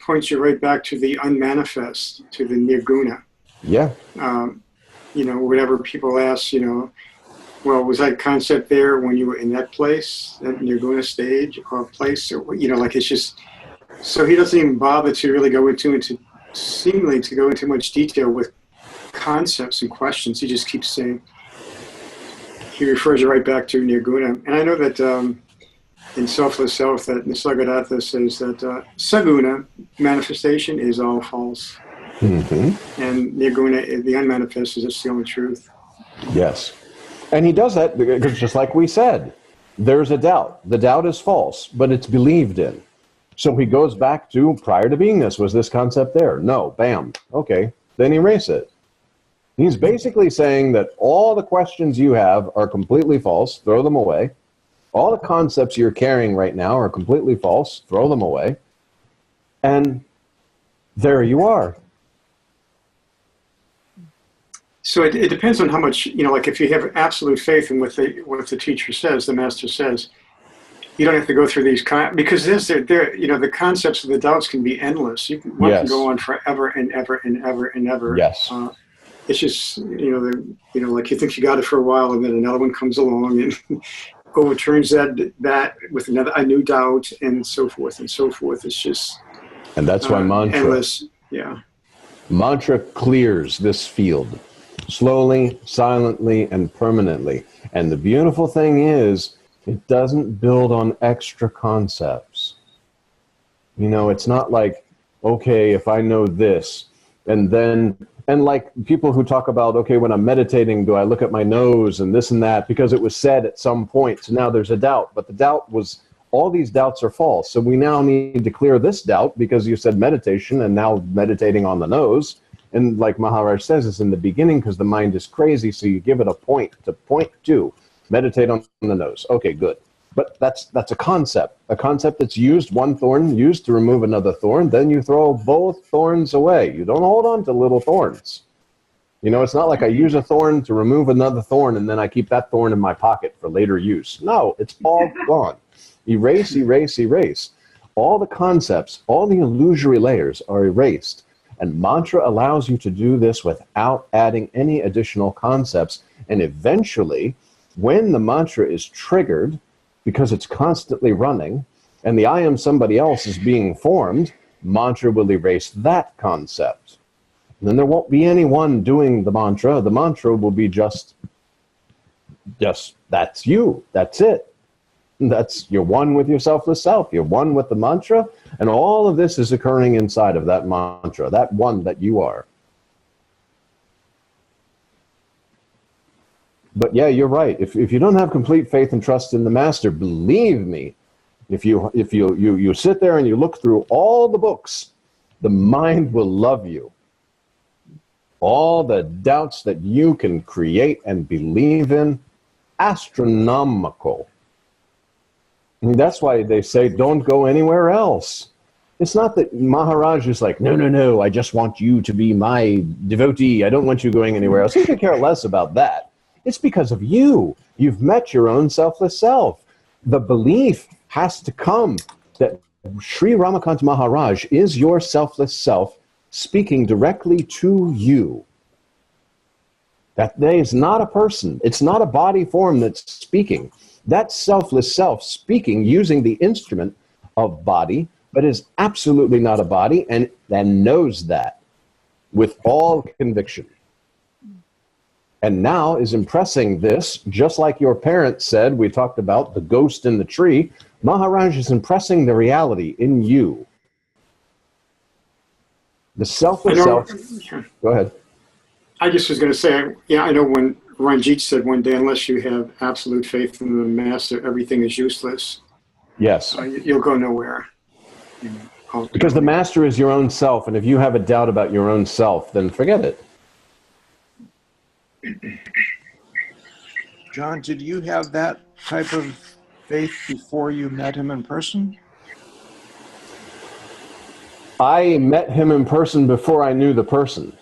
points you right back to the unmanifest, to the nirguna. Yeah. Whatever people ask, well, was that concept there when you were in that place, that nirguna stage or place, or like it's just. So he doesn't even bother to really seemingly to go into much detail with concepts and questions. He just keeps saying. He refers you right back to nirguna, and I know that in Selfless Self that Nisargadatta says that saguna, manifestation, is all false. Mm-hmm. And nirguna, the unmanifest, is just the only truth. Yes. And he does that because, just like we said, there's a doubt. The doubt is false, but it's believed in. So he goes back to, prior to beingness, was this concept there? No. Bam. Okay. Then erase it. He's basically saying that all the questions you have are completely false. Throw them away. All the concepts you're carrying right now are completely false. Throw them away. And there you are. So it depends on how much, like if you have absolute faith in what the teacher says, the master says, you don't have to go through these, because the concepts of the doubts can be endless. One Yes. can go on forever and ever and ever and ever. Yes. It's just, like you think you got it for a while and then another one comes along and overturns that with a new doubt and so forth and so forth. It's just. And that's why mantra. Endless. Yeah. Mantra clears this field. Slowly, silently, and permanently. And the beautiful thing is, it doesn't build on extra concepts. It's not like, okay, if I know this, and like people who talk about, okay, when I'm meditating, do I look at my nose and this and that, because it was said at some point, so now there's a doubt. But the doubt was, all these doubts are false. So we now need to clear this doubt because you said meditation and now meditating on the nose. And like Maharaj says, it's in the beginning because the mind is crazy, so you give it a point to point to. Meditate on the nose. Okay, good. But that's a concept that's used, one thorn used to remove another thorn, then you throw both thorns away. You don't hold on to little thorns. It's not like I use a thorn to remove another thorn and then I keep that thorn in my pocket for later use. No, it's all gone. Erase, erase, erase. All the concepts, all the illusory layers are erased. And mantra allows you to do this without adding any additional concepts. And eventually, when the mantra is triggered, because it's constantly running, and the I am somebody else is being formed, mantra will erase that concept. And then there won't be anyone doing the mantra. The mantra will be just that's you. That's it. You're one with your selfless self. You're one with the mantra, and all of this is occurring inside of that mantra, that one that you are. But yeah, you're right. If you don't have complete faith and trust in the master, believe me, if you sit there and you look through all the books, the mind will love you. All the doubts that you can create and believe in, astronomical. I mean, that's why they say don't go anywhere else. It's not that Maharaj is like, no, I just want you to be my devotee. I don't want you going anywhere else. He could care less about that. It's because of you. You've met your own selfless self. The belief has to come that Sri Ramakant Maharaj is your selfless self speaking directly to you. That is not a person. It's not a body form that's speaking. That selfless self speaking using the instrument of body, but is absolutely not a body, and knows that with all conviction. And now is impressing this, just like your parents said, we talked about the ghost in the tree. Maharaj is impressing the reality in you. The selfless self. Go ahead. I just was going to say, I know when Ranjit said one day, unless you have absolute faith in the master, everything is useless. Yes. You'll go nowhere. Because the master is your own self, and if you have a doubt about your own self, then forget it. John, did you have that type of faith before you met him in person? I met him in person before I knew the person.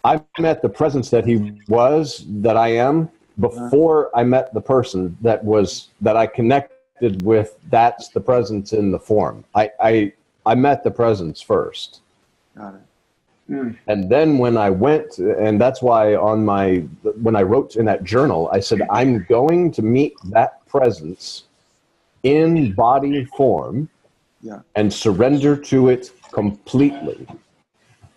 I met the presence that he was, that I am, before I met the person that I connected with. That's the presence in the form. I I met the presence first. Got it. And then when I went, and that's why when I wrote in that journal, I said, I'm going to meet that presence in body form Yeah. and surrender to it completely.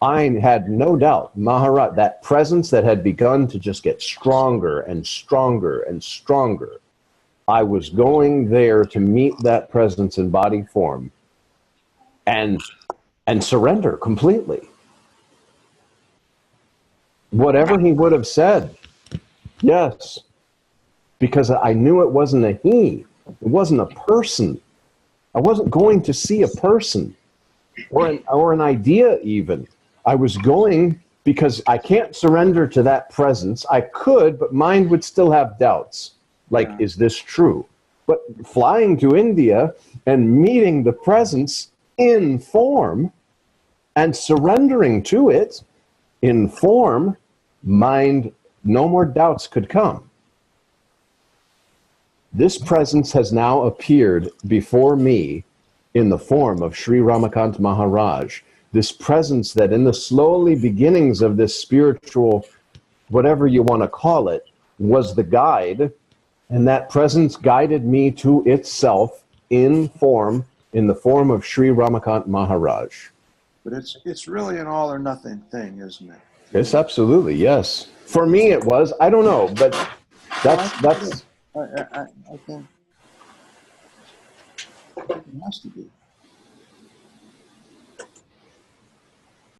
I had no doubt, Maharaj, that presence that had begun to just get stronger and stronger and stronger, I was going there to meet that presence in body form and surrender completely. Whatever he would have said, yes, because I knew it wasn't a he, it wasn't a person. I wasn't going to see a person or an idea even. I was going because I can't surrender to that presence. I could, but mind would still have doubts. Like, is this true? But flying to India and meeting the presence in form and surrendering to it in form, mind, no more doubts could come. This presence has now appeared before me in the form of Sri Ramakant Maharaj. This presence that in the slowly beginnings of this spiritual, whatever you want to call it, was the guide, and that presence guided me to itself in form, in the form of Sri Ramakant Maharaj. But it's really an all or nothing thing, isn't it? It's absolutely, yes. For me it was, I don't know, but that's I think it has to be.